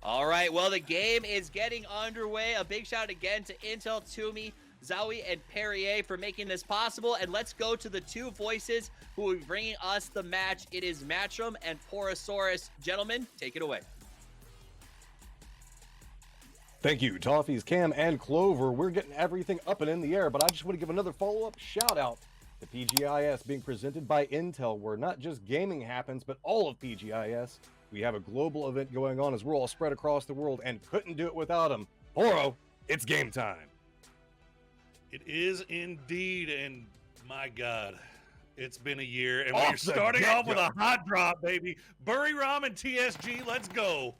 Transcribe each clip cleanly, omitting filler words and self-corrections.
All right, well, the game is getting underway. A big shout out again to Intel, Toomey, Zowie, and Perrier for making this possible. And let's go to the two voices who will be bringing us the match. It is Matchroom and Porosaurus. Gentlemen, take it away. Thank you, Toffees, Cam, and Clover. We're getting everything up and in the air, but I just want to give another follow-up shout-out to PGI.S being presented by Intel, where not just gaming happens, but all of PGI.S. We have a global event going on as we're all spread across the world and couldn't do it without them. Poro, it's game time. It is indeed, and my God, it's been a year, and we're starting off with a hot drop, baby. Burry Rom and TSG, let's go.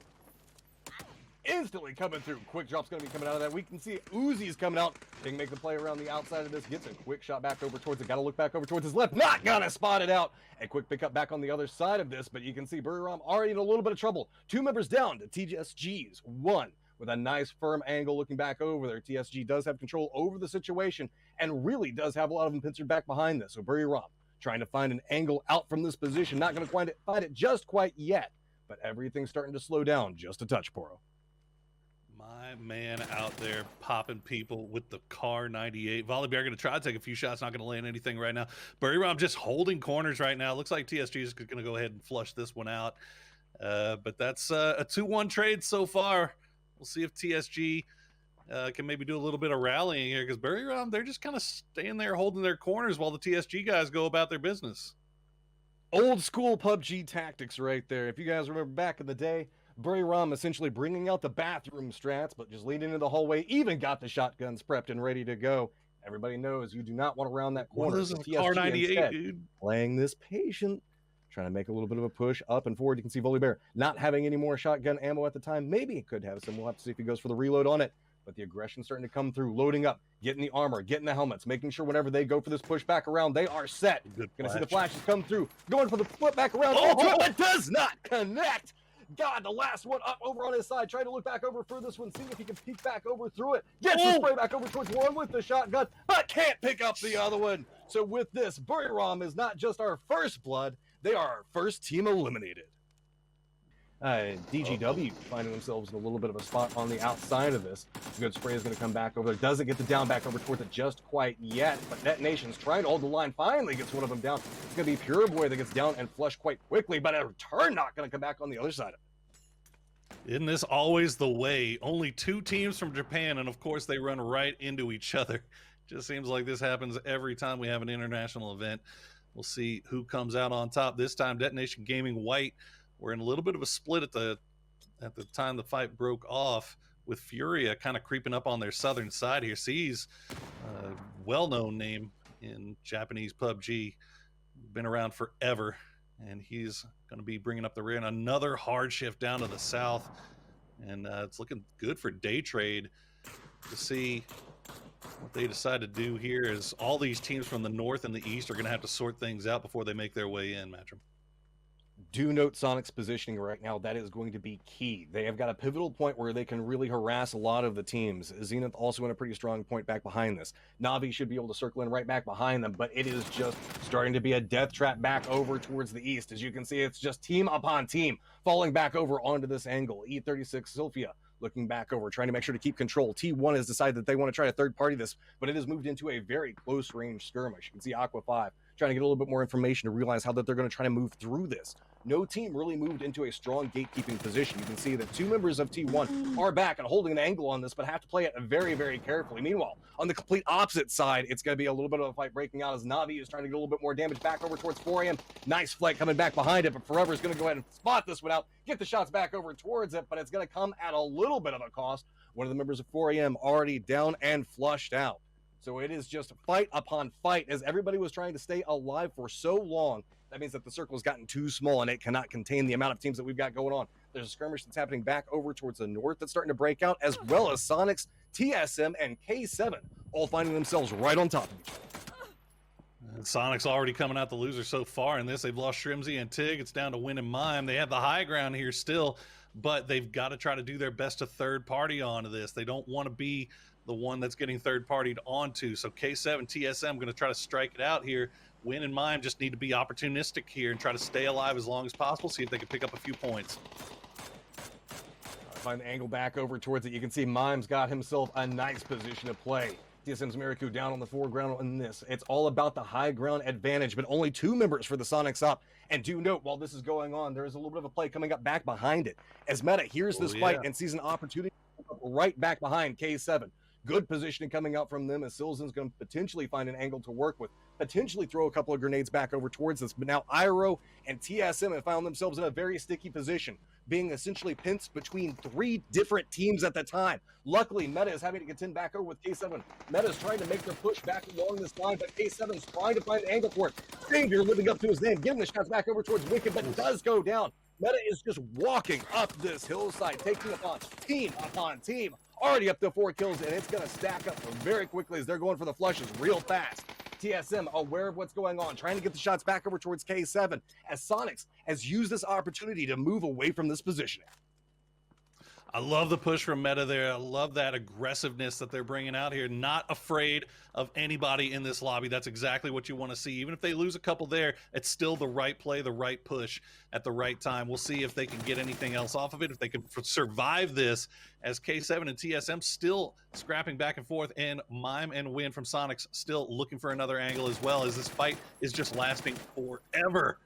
Instantly coming through. Quick drop's going to be coming out of that. We can see Uzi's coming out. They can make the play around the outside of this. Gets a quick shot back over towards it. Got to look back over towards his left. Not going to spot it out. A quick pickup back on the other side of this, but you can see Burry Rom already in a little bit of trouble. Two members down to TSG's one with a nice firm angle looking back over there. TSG does have control over the situation and really does have a lot of them pincered back behind this. So Burry Rom trying to find an angle out from this position. Not going to find it just quite yet, but everything's starting to slow down just a touch, Poro. My man out there popping people with the Car 98. Volley Bear going to try to take a few shots, not going to land anything right now. Burry Rom just holding corners right now. Looks like TSG is going to go ahead and flush this one out. But that's a 2-1 trade so far. We'll see if TSG can maybe do a little bit of rallying here, because Burry Rom, they're just kind of staying there holding their corners while the TSG guys go about their business. Old school PUBG tactics right there. If you guys remember back in the day, Burry Rom essentially bringing out the bathroom strats, but just leading into the hallway, even got the shotguns prepped and ready to go. Everybody knows you do not want to round that corner. This is a Car 98, dude. Playing this patient, trying to make a little bit of a push up and forward. You can see Volley Bear not having any more shotgun ammo at the time. Maybe he could have some. We'll have to see if he goes for the reload on it. But the aggression starting to come through, loading up, getting the armor, getting the helmets, making sure whenever they go for this push back around, they are set. Gonna see the flashes come through, going for the flip back around. Oh, it does not connect. God, the last one up over on his side, trying to look back over for this one, see if he can peek back over through it. Gets the spray back over towards one with the shotgun, but can't pick up the other one. So with this, Burry Rom is not just our first blood, they are our first team eliminated. DGW finding themselves in a little bit of a spot on the outside of this. Good spray is going to come back over there. Doesn't get the down back over towards it just quite yet, but Detonation's trying to hold the line. Finally gets one of them down. It's going to be Pure Boy that gets down and flushed quite quickly, but a return not going to come back on the other side of it. Isn't this always the way? Only two teams from Japan, and of course they run right into each other. Just seems like this happens every time we have an international event. We'll see who comes out on top this time. Detonation Gaming White. We're in a little bit of a split at the time the fight broke off, with Furia kind of creeping up on their southern side here. Sees a well-known name in Japanese PUBG, been around forever, and he's going to be bringing up the rear. And another hard shift down to the south, and it's looking good for Day Trade to see what they decide to do here. Is all these teams from the north and the east are going to have to sort things out before they make their way in, Matchroom. Do note Soniqs' positioning right now. That is going to be key. They have got a pivotal point where they can really harass a lot of the teams. Zenith also in a pretty strong point back behind this. Na'Vi should be able to circle in right back behind them, but it is just starting to be a death trap back over towards the east. As you can see, it's just team upon team falling back over onto this angle. E36 Sylphia looking back over, trying to make sure to keep control. T1 has decided that they want to try to third party this, but it has moved into a very close range skirmish. You can see Aqua 5 trying to get a little bit more information to realize how that they're going to try to move through this. No team really moved into a strong gatekeeping position. You can see that two members of T1 are back and holding an angle on this, but have to play it very, very carefully. Meanwhile, on the complete opposite side, it's going to be a little bit of a fight breaking out as Na'Vi is trying to get a little bit more damage back over towards 4 AM. Nice flight coming back behind it, but Forever is going to go ahead and spot this one out, get the shots back over towards it, but it's going to come at a little bit of a cost. One of the members of 4 AM already down and flushed out. So it is just fight upon fight as everybody was trying to stay alive for so long. That means that the circle has gotten too small and it cannot contain the amount of teams that we've got going on. There's a skirmish that's happening back over towards the north that's starting to break out, as well as Soniqs, TSM, and K7 all finding themselves right on top of each other. And Soniqs already coming out the loser so far in this. They've lost Shrimsy and Tig. It's down to Win and Mime. They have the high ground here still, but they've got to try to do their best to third party onto this. They don't want to be the one that's getting third partied onto. So K7, TSM going to try to strike it out here. Win and Mime just need to be opportunistic here and try to stay alive as long as possible, see if they can pick up a few points. Find the angle back over towards it. You can see Mime's got himself a nice position to play. TSM's Miraku down on the foreground in this. It's all about the high ground advantage, but only 2 members for the Soniqs up. And do note, while this is going on, there is a little bit of a play coming up back behind it. As Meta hears this fight and sees an opportunity right back behind K7. Good positioning coming out from them as Silzen's going to potentially find an angle to work with, potentially throw a couple of grenades back over towards this. But now Iro and TSM have found themselves in a very sticky position, being essentially pinched between 3 different teams at the time. Luckily, Meta is having to contend back over with K7. Meta's trying to make their push back along this line, but K7's trying to find an angle for it. Savior living up to his name, getting the shots back over towards Wicked, but does go down. Meta is just walking up this hillside, taking upon team. Already up to 4 kills, and it's going to stack up very quickly as they're going for the flushes real fast. TSM aware of what's going on, trying to get the shots back over towards K7, as Soniqs has used this opportunity to move away from this positioning. I love the push from Meta there. I love that aggressiveness that they're bringing out here. Not afraid of anybody in this lobby. That's exactly what you want to see. Even if they lose a couple there, it's still the right play, the right push at the right time. We'll see if they can get anything else off of it, if they can survive this, as K7 and TSM still scrapping back and forth, and Mime and Win from Soniqs still looking for another angle as well, as this fight is just lasting forever.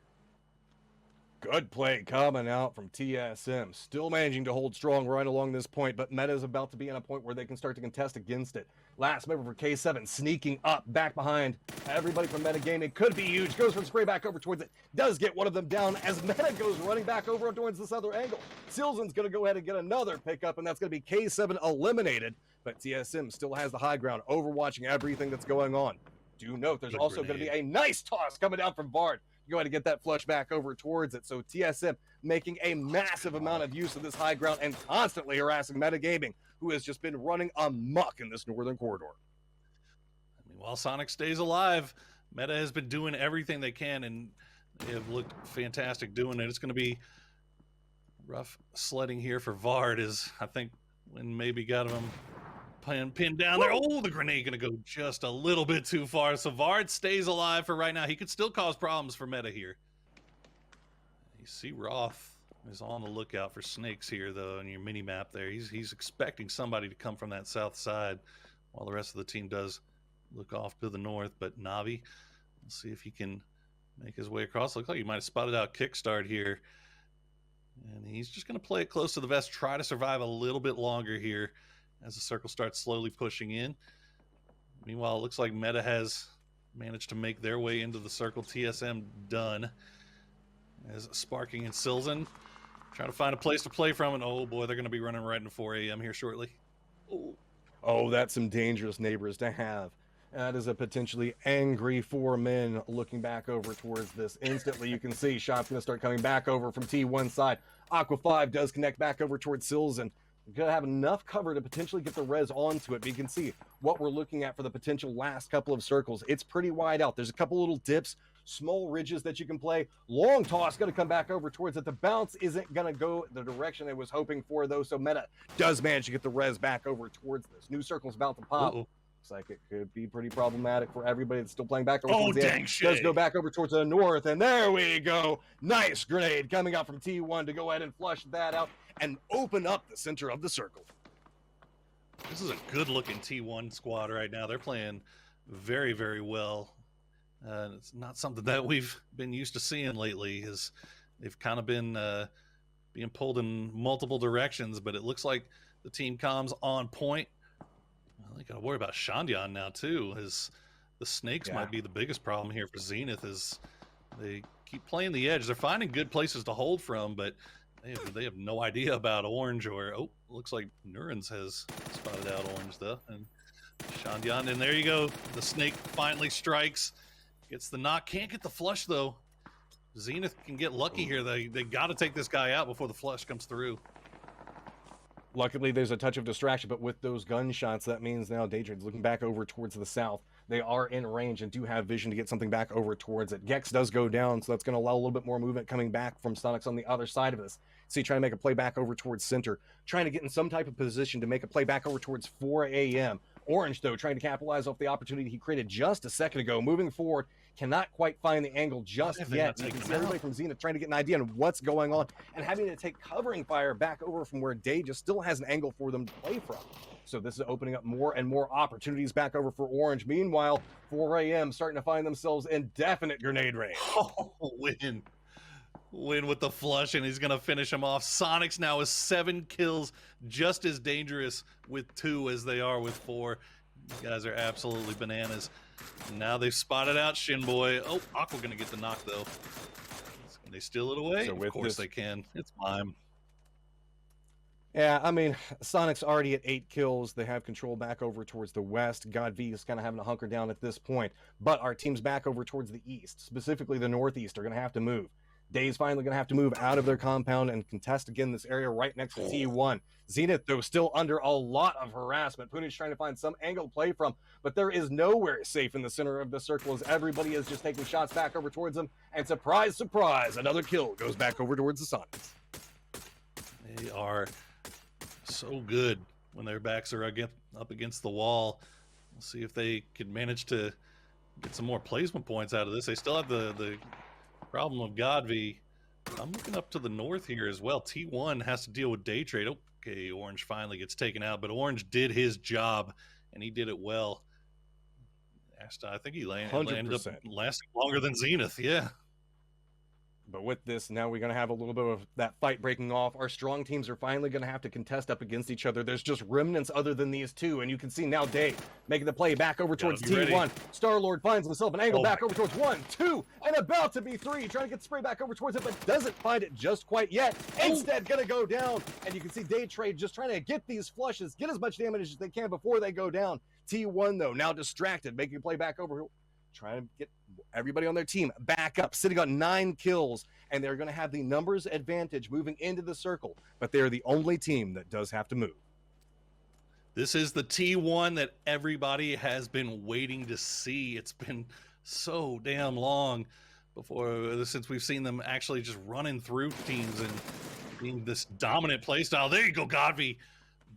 Good play coming out from TSM. Still managing to hold strong right along this point, but Meta is about to be in a point where they can start to contest against it. Last member for K7 sneaking up back behind everybody from Meta Gaming. Could be huge. Goes for the spray back over towards it. Does get one of them down as Meta goes running back over towards this other angle. Silzen's going to go ahead and get another pickup, and that's going to be K7 eliminated. But TSM still has the high ground, overwatching everything that's going on. Do note there's also going to be a nice toss coming down from Vard. Go ahead and get that flush back over towards it. So TSM making a massive amount of use of this high ground and constantly harassing Metagaming, who has just been running amok in this northern corridor. I mean, while Sonic stays alive, Meta has been doing everything they can, and they have looked fantastic doing it. It's going to be rough sledding here for Vard, as I think when maybe got him pinned down there. Oh, the grenade going to go just a little bit too far. So Vard stays alive for right now. He could still cause problems for Meta here. You see Roth is on the lookout for snakes here, though, in your mini map there. He's expecting somebody to come from that south side, while the rest of the team does look off to the north. But Navi, let's see if he can make his way across. Looks like he might have spotted out Kickstart here. And he's just going to play it close to the vest, try to survive a little bit longer here as the circle starts slowly pushing in. Meanwhile, it looks like Meta has managed to make their way into the circle. TSM done. As Sparking and Silzen trying to find a place to play from, and oh boy, they're going to be running right into 4 a.m. here shortly. Oh, that's some dangerous neighbors to have. That is a potentially angry 4 men looking back over towards this. Instantly, you can see shots going to start coming back over from T1 side. Aqua 5 does connect back over towards Silzen. Going to have enough cover to potentially get the res onto it. But you can see what we're looking at for the potential last couple of circles. It's pretty wide out. There's a couple little dips, small ridges that you can play. Long toss going to come back over towards it. The bounce isn't going to go the direction it was hoping for, though. So Meta does manage to get the res back over towards this. New circle's about to pop. Looks like it could be pretty problematic for everybody that's still playing back over towards the end. Does go back over towards the north, and there we go. Nice grenade coming out from T1 to go ahead and flush that out and open up the center of the circle. This is a good-looking T1 squad right now. They're playing very, very well. It's not something that we've been used to seeing lately. Is they've kind of been being pulled in multiple directions, but it looks like the team comms on point. Well, they got to worry about Shandyan now too. As the snakes might be the biggest problem here for Zenith, as they keep playing the edge. They're finding good places to hold from, but they have no idea about orange. Or looks like Nurens has spotted out orange though, and Shandyan. And there you go. The snake finally strikes, gets the knock. Can't get the flush though. Zenith can get lucky here. They got to take this guy out before the flush comes through. Luckily, there's a touch of distraction, but with those gunshots, that means now Daedrin's looking back over towards the south. They are in range and do have vision to get something back over towards it. Gex does go down, so that's going to allow a little bit more movement coming back from Soniqs on the other side of this. See, trying to make a play back over towards center, trying to get in some type of position to make a play back over towards 4 a.m. Orange, though, trying to capitalize off the opportunity he created just a second ago. Moving forward, cannot quite find the angle just yet. You can see everybody from Zenith trying to get an idea on what's going on and having to take covering fire back over from where Day just still has an angle for them to play from. So this is opening up more and more opportunities back over for Orange. Meanwhile, 4 a.m. starting to find themselves in definite grenade range. Oh, Win with the flush, and he's going to finish him off. Soniqs now with 7 kills, just as dangerous with 2 as they are with 4. These guys are absolutely bananas. Now they've spotted out Shinboy. Oh, Aqua going to get the knock, though. Can they steal it away? So of course they can. It's Mime. Yeah, I mean, Soniqs already at 8 kills. They have control back over towards the west. God V is kind of having to hunker down at this point. But our teams back over towards the east, specifically the northeast, are going to have to move. Day's finally going to have to move out of their compound and contest again this area right next to T1. Zenith, though, still under a lot of harassment. Punich trying to find some angle to play from, but there is nowhere safe in the center of the circle as everybody is just taking shots back over towards them. And surprise, surprise, another kill goes back over towards the Sonics. They are so good when their backs are up against the wall. We'll see if they can manage to get some more placement points out of this. They still have the problem of God V. I'm looking up to the north here as well. T1 has to deal with Day Trade. Okay, Orange finally gets taken out, but Orange did his job, and he did it well. I think he ended up lasting longer than Zenith, yeah. But with this, now we're going to have a little bit of that fight breaking off. Our strong teams are finally going to have to contest up against each other. There's just remnants other than these two, and you can see now Dave making the play back over towards T1. Star-Lord finds himself an angle back over towards 1, 2, and about to be 3. Trying to get the spray back over towards it, but doesn't find it just quite yet. Instead, going to go down, and you can see Day Trade just trying to get these flushes, get as much damage as they can before they go down. T1, though, now distracted, making a play back over, trying to get everybody on their team back up, sitting on 9 kills, and they're going to have the numbers advantage moving into the circle, but they're the only team that does have to move. This is the T1 that everybody has been waiting to see. It's been so damn long since we've seen them actually just running through teams and being this dominant playstyle. There you go, Godvi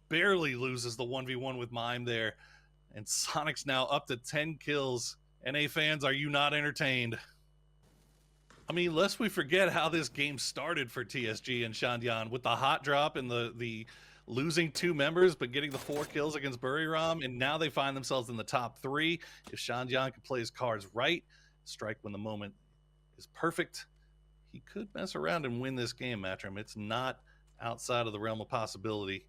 barely loses the 1v1 with Mime there, and Soniqs now up to 10 kills. NA fans, are you not entertained? I mean, lest we forget how this game started for TSG and Shandian with the hot drop and the losing 2 members, but getting the 4 kills against Buriram, and now they find themselves in the top 3. If Shandian can play his cards right, strike when the moment is perfect, he could mess around and win this game, Matrim. It's not outside of the realm of possibility.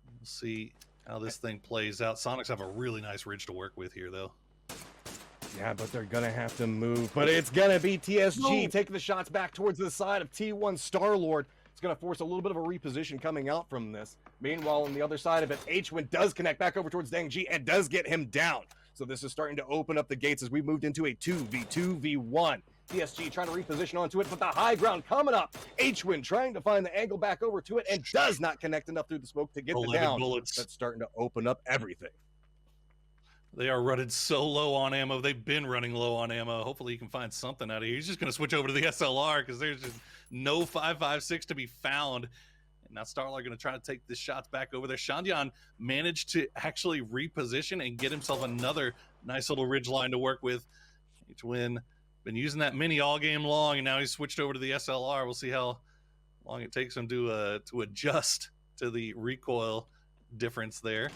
We'll see how this thing plays out. Soniqs have a really nice ridge to work with here, though. Yeah, but they're going to have to move. But it's going to be TSG taking the shots back towards the side of T1 Star-Lord. It's going to force a little bit of a reposition coming out from this. Meanwhile, on the other side of it, H-Win does connect back over towards Gen.G and does get him down. So this is starting to open up the gates as we moved into a 2v2v1. TSG trying to reposition onto it, but the high ground coming up. H-Win trying to find the angle back over to it and does not connect enough through the smoke to get the down. Bullets. That's starting to open up everything. They are running so low on ammo. They've been running low on ammo. Hopefully you can find something out of here. He's just going to switch over to the SLR because there's just no 5.56 to be found. And now Starlight going to try to take the shots back over there. Shandian managed to actually reposition and get himself another nice little ridge line to work with. H-Win been using that mini all game long, and now he's switched over to the SLR. We'll see how long it takes him to adjust to the recoil difference there.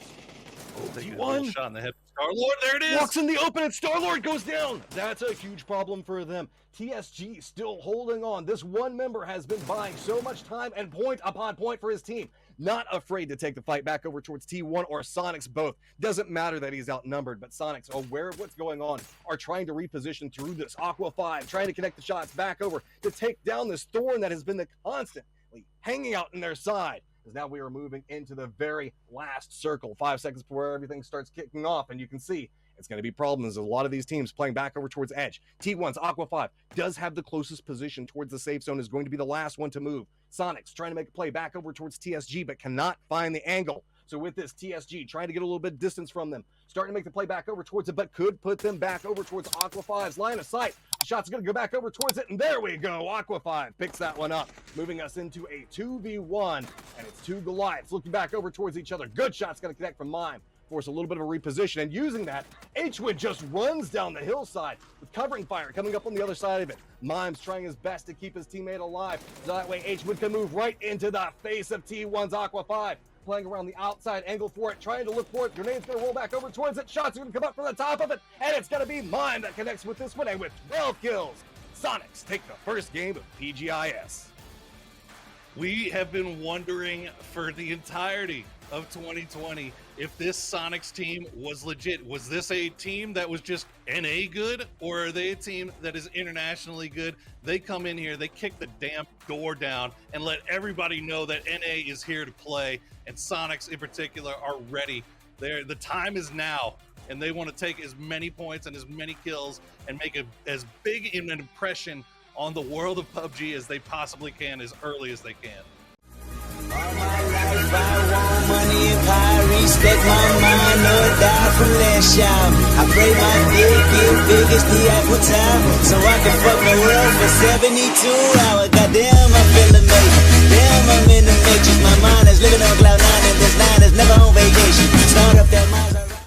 Oh, he one shot in the head. Star-Lord, there it is! Walks in the open and Star-Lord goes down! That's a huge problem for them. TSG still holding on. This one member has been buying so much time and point upon point for his team. Not afraid to take the fight back over towards T1 or Soniqs both. Doesn't matter that he's outnumbered, but Soniqs, aware of what's going on, are trying to reposition through this Aqua 5, trying to connect the shots back over to take down this Thorn that has been the constantly hanging out in their side. Because now we are moving into the very last circle. 5 seconds before everything starts kicking off, and you can see it's going to be problems. A lot of these teams playing back over towards Edge. T1's Aqua 5 does have the closest position towards the safe zone, is going to be the last one to move. Soniqs trying to make a play back over towards TSG, but cannot find the angle. So with this, TSG trying to get a little bit of distance from them, starting to make the play back over towards it, but could put them back over towards Aqua 5's line of sight. The shot's going to go back over towards it, and there we go. Aqua 5 picks that one up, moving us into a 2v1, and it's 2 Goliaths looking back over towards each other. Good shot's going to connect from Mime. force a little bit of a reposition, and using that, H-Wood just runs down the hillside with covering fire coming up on the other side of it. Mimes trying his best to keep his teammate alive, so that way H-Wood can move right into the face of T1's Aqua 5. Playing around the outside angle for it, trying to look for it. Grenade's gonna roll back over towards it. Shots are gonna come up from the top of it, and it's gonna be Mime that connects with this one, and with 12 kills, Soniqs take the first game of PGI.S. We have been wondering for the entirety of 2020 if this Soniqs team was legit. Was this a team that was just NA good, or are they a team that is internationally good? They come in here, they kick the damn door down and let everybody know that NA is here to play, and Soniqs in particular are ready. The time is now, and they want to take as many points and as many kills and make as big an impression on the world of PUBG as they possibly can, as early as they can. All my life I want money and power, respect my mind, no die from last y'all. I pray my dick get big as the Apple Tower, so I can fuck the world for 72 hours. Goddamn.